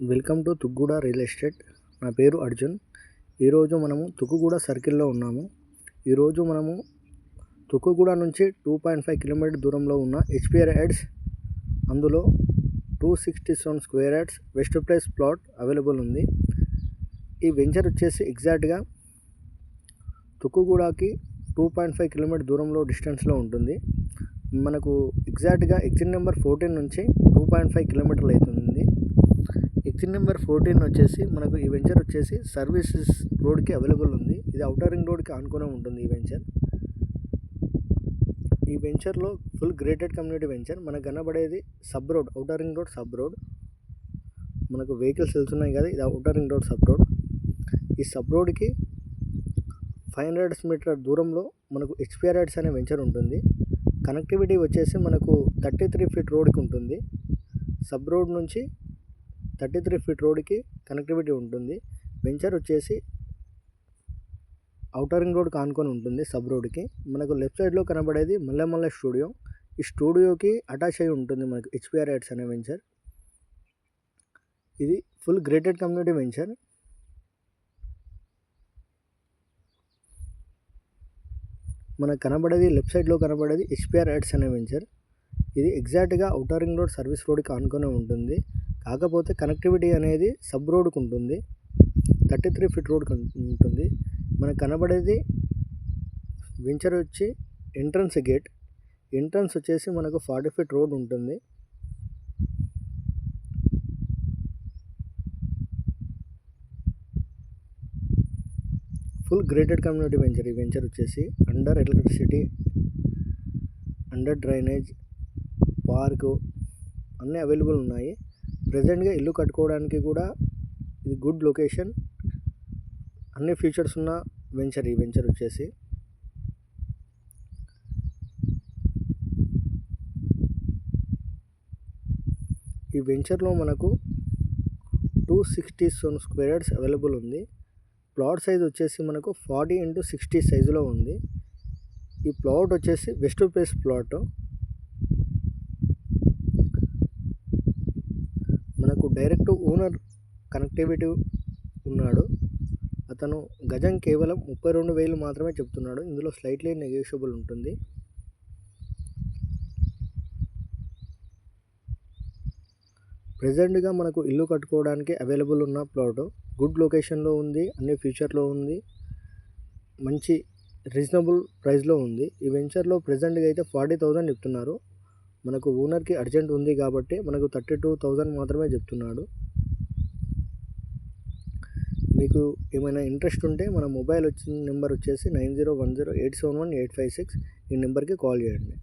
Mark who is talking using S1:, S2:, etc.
S1: Welcome to Tukkuguda real estate. నా పేరు అర్జున్. ఈరోజు మనము తుక్కుగూడ సర్కిల్లో ఉన్నాము. ఈరోజు మనము తుక్కుగూడ నుంచి 2.5 కిలోమీటర్ దూరంలో ఉన్న హెచ్పిఆర్ యాడ్స్, అందులో 267 square yards west place plot available ఉంది. ఈ వెంచర్ వచ్చేసి ఎగ్జాక్ట్గా తుక్కుగూడకి 2.5 కిలోమీటర్ దూరంలో డిస్టెన్స్లో ఉంటుంది. మనకు ఎగ్జాక్ట్గా ఎగ్జిట్ నెంబర్ 14 నుంచి 2.5 కిలోమీటర్లు అవుతుంది. ఎగ్జిట్ నెంబర్ 14 వచ్చేసి మనకు ఈ వెంచర్ వచ్చేసి సర్వీసెస్ రోడ్కి అవైలబుల్ ఉంది. ఇది ఔటర్ రింగ్ రోడ్కి ఆనుకునే ఉంటుంది ఈ వెంచర్లో ఫుల్ గ్రేటెడ్ కమ్యూనిటీ వెంచర్. మనకు కనబడేది sub road, outer ring road, sub road. మనకు వెహికల్స్ వెళ్తున్నాయి కదా, ఇది outer ring road, sub road. ఈ సబ్ రోడ్కి 500 మీటర్ దూరంలో మనకు హెచ్పిఆర్ యాడ్స్ అనే వెంచర్ ఉంటుంది. కనెక్టివిటీ వచ్చేసి మనకు 33 ఫీట్ రోడ్కి ఉంటుంది. సబ్ రోడ్ నుంచి 33 ఫీట్ రోడ్కి కనెక్టివిటీ ఉంటుంది. వెంచర్ వచ్చేసి ఔటర్ రింగ్ రోడ్కి ఆనుకొని ఉంటుంది. సబ్ రోడ్కి మనకు లెఫ్ట్ సైడ్లో కనబడేది మల్లెమల్ల స్టూడియో. ఈ స్టూడియోకి అటాచ్ అయి ఉంటుంది మనకు హెచ్పిఆర్ యాడ్స్ అనే వెంచర్. ఇది ఫుల్ గ్రేటెడ్ కమ్యూనిటీ వెంచర్. మనకు కనబడేది లెఫ్ట్ సైడ్లో కనబడేది హెచ్పిఆర్ యాడ్స్ అనే వెంచర్. ఇది ఎగ్జాక్ట్గా ఔటర్ రింగ్ రోడ్ సర్వీస్ రోడ్కి ఆనుకొని ఉంటుంది. కాకపోతే కనెక్టివిటీ అనేది సబ్ రోడ్కి ఉంటుంది, 33 ఫీట్ రోడ్కి ఉంటుంది. మనకు కనబడేది వెంచర్ వచ్చి ఎంట్రన్స్ గేట్. ఎంట్రన్స్ వచ్చేసి మనకు 40 ఫీట్ రోడ్ ఉంటుంది. Full grated community venture. ఈ వెంచర్ వచ్చేసి under electricity, under drainage, park అన్నీ అవైలబుల్ ఉన్నాయి. ప్రజెంట్గా ఇల్లు కట్టుకోవడానికి కూడా ఇది గుడ్ లొకేషన్. అన్ని ఫీచర్స్ ఉన్న వెంచర్ ఈ వెంచర్ వచ్చేసి. ఈ వెంచర్లో మనకు 267 స్క్వేర్ యార్డ్స్ అవైలబుల్ ఉంది. ప్లాట్ సైజ్ వచ్చేసి మనకు 40x60 సైజులో ఉంది. ఈ ప్లాట్ వచ్చేసి వెస్ట్ ఫేస్ ప్లాట్. మనకు డైరెక్ట్ ఓనర్ కనెక్టివిటీ ఉన్నాడు. అతను గజం కేవలం 32,000 మాత్రమే చెప్తున్నాడు. ఇందులో స్లైట్లీ నెగోషియబుల్ ఉంటుంది. ప్రజెంట్గా మనకు ఇల్లు కట్టుకోవడానికి అవైలబుల్ ఉన్న ప్లాట్ గుడ్ లొకేషన్లో ఉంది, అన్ని ఫ్యూచర్లో ఉంది, మంచి రీజనబుల్ ప్రైస్లో ఉంది. ఈ వెంచర్లో ప్రజెంట్గా అయితే 40,000 చెప్తున్నారు. మనకు ఓనర్కి అర్జెంట్ ఉంది కాబట్టి మనకు 32,000 మాత్రమే చెప్తున్నాడు. మీకు ఏమైనా ఇంట్రెస్ట్ ఉంటే మన మొబైల్ వచ్చిన నెంబర్ వచ్చేసి 9010871856. ఈ నెంబర్కి కాల్ చేయండి.